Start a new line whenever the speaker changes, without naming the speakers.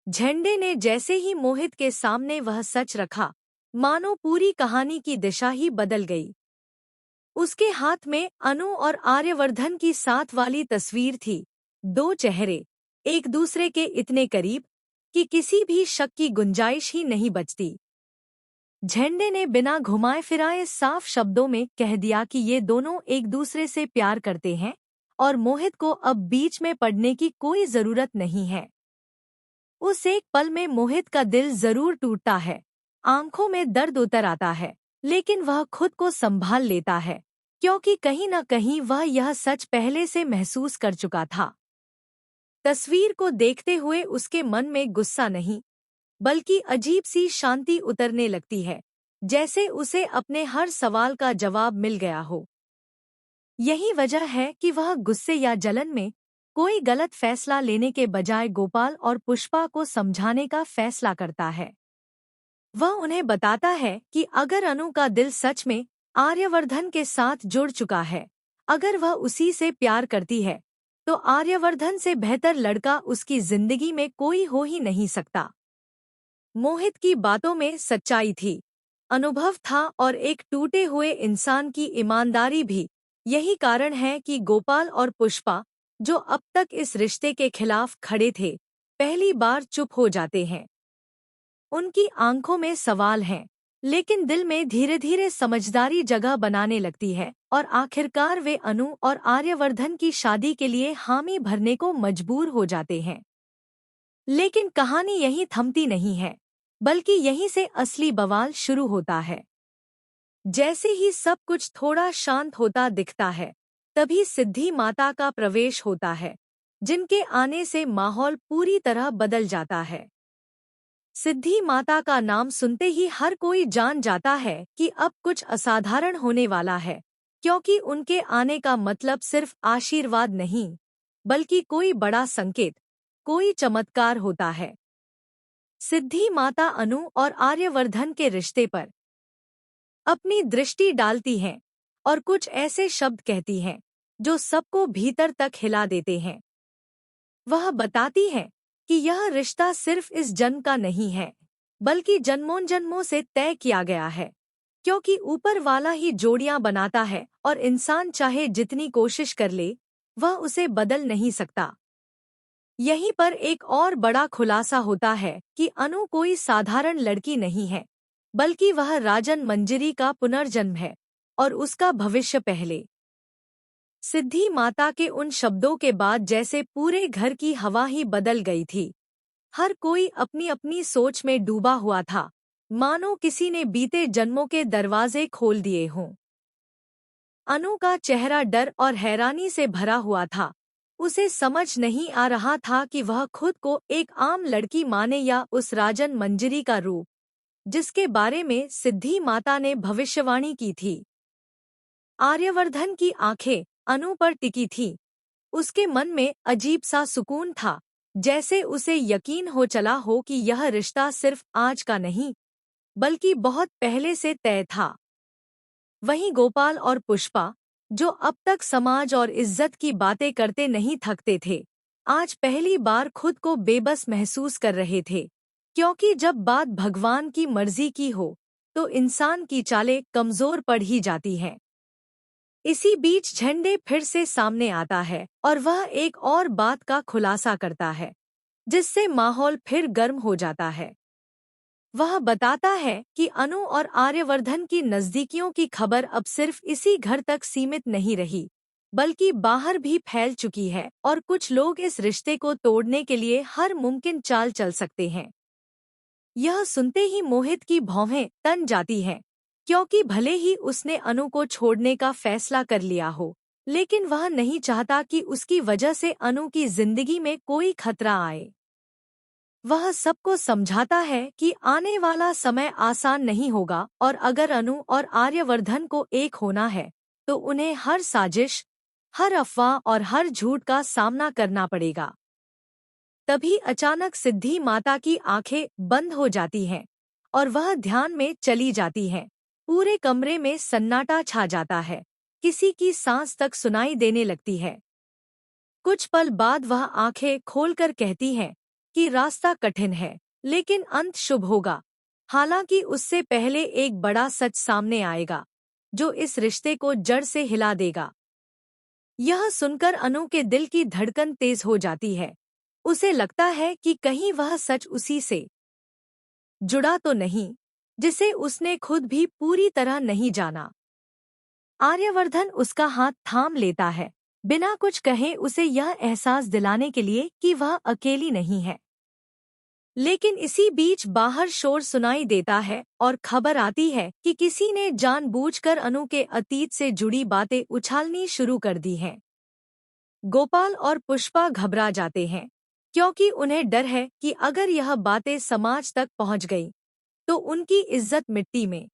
झंडे ने जैसे ही मोहित के सामने वह सच रखा, मानो पूरी कहानी की दिशा ही बदल गई। उसके हाथ में अनु और आर्यवर्धन की साथ वाली तस्वीर थी। दो चेहरे, एक दूसरे के इतने करीब कि किसी भी शक की गुंजाइश ही नहीं बचती। झंडे ने बिना घुमाए फिराए साफ शब्दों में कह दिया कि ये दोनों एक दूसरे से प्यार करते हैं और मोहित को अब बीच में पड़ने की कोई जरूरत नहीं है। उस एक पल में मोहित का दिल जरूर टूटता है, आंखों में दर्द उतर आता है, लेकिन वह खुद को संभाल लेता है, क्योंकि कहीं न कहीं वह यह सच पहले से महसूस कर चुका था। तस्वीर को देखते हुए उसके मन में गुस्सा नहीं, बल्कि अजीब सी शांति उतरने लगती है, जैसे उसे अपने हर सवाल का जवाब मिल गया हो। यही वजह है कि वह गुस्से या जलन में कोई गलत फैसला लेने के बजाय गोपाल और पुष्पा को समझाने का फैसला करता है। वह उन्हें बताता है कि अगर अनु का दिल सच में आर्यवर्धन के साथ जुड़ चुका है, अगर वह उसी से प्यार करती है, तो आर्यवर्धन से बेहतर लड़का उसकी जिंदगी में कोई हो ही नहीं सकता। मोहित की बातों में सच्चाई थी, अनुभव था और एक टूटे हुए इंसान की ईमानदारी भी। यही कारण है कि गोपाल और पुष्पा, जो अब तक इस रिश्ते के खिलाफ खड़े थे, पहली बार चुप हो जाते हैं। उनकी आंखों में सवाल हैं, लेकिन दिल में धीरे धीरे समझदारी जगह बनाने लगती है और आखिरकार वे अनु और आर्यवर्धन की शादी के लिए हामी भरने को मजबूर हो जाते हैं। लेकिन कहानी यहीं थमती नहीं है, बल्कि यहीं से असली बवाल शुरू होता है। जैसे ही सब कुछ थोड़ा शांत होता दिखता है, तभी सिद्धि माता का प्रवेश होता है, जिनके आने से माहौल पूरी तरह बदल जाता है। सिद्धि माता का नाम सुनते ही हर कोई जान जाता है कि अब कुछ असाधारण होने वाला है, क्योंकि उनके आने का मतलब सिर्फ आशीर्वाद नहीं, बल्कि कोई बड़ा संकेत, कोई चमत्कार होता है। सिद्धि माता अनु और आर्यवर्धन के रिश्ते पर अपनी दृष्टि डालती हैं और कुछ ऐसे शब्द कहती हैं जो सबको भीतर तक हिला देते हैं। वह बताती है कि यह रिश्ता सिर्फ इस जन्म का नहीं है, बल्कि जन्मों जन्मों से तय किया गया है, क्योंकि ऊपर वाला ही जोड़ियां बनाता है और इंसान चाहे जितनी कोशिश कर ले, वह उसे बदल नहीं सकता। यहीं पर एक और बड़ा खुलासा होता है कि अनु कोई साधारण लड़की नहीं है, बल्कि वह राजन मंजरी का पुनर्जन्म है और उसका भविष्य पहले। सिद्धि माता के उन शब्दों के बाद जैसे पूरे घर की हवा ही बदल गई थी। हर कोई अपनी अपनी सोच में डूबा हुआ था, मानो किसी ने बीते जन्मों के दरवाजे खोल दिए हों। अनु का चेहरा डर और हैरानी से भरा हुआ था। उसे समझ नहीं आ रहा था कि वह खुद को एक आम लड़की माने या उस राजन मंजरी का रूप, जिसके बारे में सिद्धि माता ने भविष्यवाणी की थी। आर्यवर्धन की आंखें अनु पर टिकी थीं। उसके मन में अजीब सा सुकून था, जैसे उसे यकीन हो चला हो कि यह रिश्ता सिर्फ आज का नहीं, बल्कि बहुत पहले से तय था। वहीं गोपाल और पुष्पा, जो अब तक समाज और इज्जत की बातें करते नहीं थकते थे, आज पहली बार खुद को बेबस महसूस कर रहे थे, क्योंकि जब बात भगवान की मर्जी की हो, तो इंसान की चालें कमजोर पड़ ही जाती हैं। इसी बीच झंडे फिर से सामने आता है और वह एक और बात का खुलासा करता है, जिससे माहौल फिर गर्म हो जाता है। वह बताता है कि अनु और आर्यवर्धन की नज़दीकियों की खबर अब सिर्फ इसी घर तक सीमित नहीं रही, बल्कि बाहर भी फैल चुकी है और कुछ लोग इस रिश्ते को तोड़ने के लिए हर मुमकिन चाल चल सकते हैं। यह सुनते ही मोहित की भौहें तन जाती हैं, क्योंकि भले ही उसने अनु को छोड़ने का फैसला कर लिया हो, लेकिन वह नहीं चाहता कि उसकी वजह से अनु की जिंदगी में कोई खतरा आए। वह सबको समझाता है कि आने वाला समय आसान नहीं होगा और अगर अनु और आर्यवर्धन को एक होना है, तो उन्हें हर साजिश, हर अफवाह और हर झूठ का सामना करना पड़ेगा। तभी अचानक सिद्धि माता की आंखें बंद हो जाती हैं और वह ध्यान में चली जाती हैं। पूरे कमरे में सन्नाटा छा जाता है, किसी की सांस तक सुनाई देने लगती है। कुछ पल बाद वह आंखें खोलकर कहती है कि रास्ता कठिन है, लेकिन अंत शुभ होगा। हालांकि उससे पहले एक बड़ा सच सामने आएगा, जो इस रिश्ते को जड़ से हिला देगा। यह सुनकर अनु के दिल की धड़कन तेज हो जाती है। उसे लगता है कि कहीं वह सच उसी से जुड़ा तो नहीं, जिसे उसने खुद भी पूरी तरह नहीं जाना। आर्यवर्धन उसका हाथ थाम लेता है, बिना कुछ कहे उसे यह एहसास दिलाने के लिए कि वह अकेली नहीं है। लेकिन इसी बीच बाहर शोर सुनाई देता है और खबर आती है कि किसी ने जानबूझकर अनु के अतीत से जुड़ी बातें उछालनी शुरू कर दी हैं। गोपाल और पुष्पा घबरा जाते हैं, क्योंकि उन्हें डर है कि अगर यह बातें समाज तक पहुंच गई तो उनकी इज्जत मिट्टी में